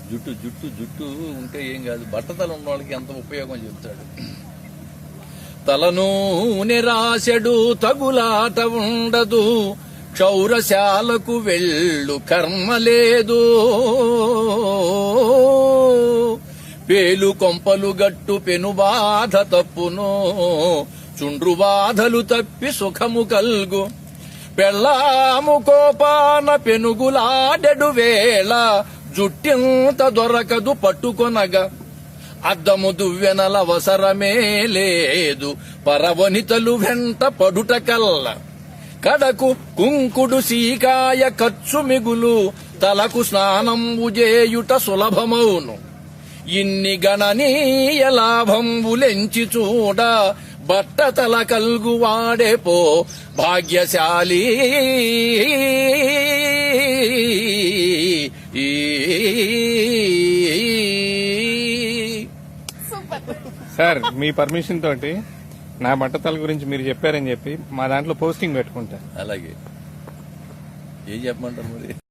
జుట్టు జుట్టు జుట్టు ఉంటే ఏం కాదు, బట్టతల ఉన్న వాళ్ళకి ఎంత ఉపయోగం చెబుతాడు. తలనూనె రాశెడు తగులాట ఉండదు, క్షౌరశాలకు వెళ్ళు కర్మ లేదు. పేలు కొంపలు గట్టు పెను బాధ తప్పును, చుండ్రు బాధలు తప్పి సుఖము కల్గు. పెళ్ళాము కోపాన పెనుగులాడెడు వేళ, జుట్టింత దొరకదు పట్టుకొనగా. అద్దము దువ్వెనల అవసరమే లేదు, పరవనితలు వెంట పడుట కల్ల. కడకు కుంకుడు సీకాయ ఖర్చు మిగులు, తలకు స్నానంబు చేయుట సులభమౌను. ఇన్ని గణనీయ లాభంబులెంచి చూడ, బట్టతల కల్గువాడే పో భాగ్యశాలి. సార్, మీ పర్మిషన్ తోటి నా బట్టతల గురించి మీరు చెప్పారని చెప్పి మా దాంట్లో పోస్టింగ్ పెట్టుకుంటా. అలాగే ఏం చెప్పమంటారు మరి?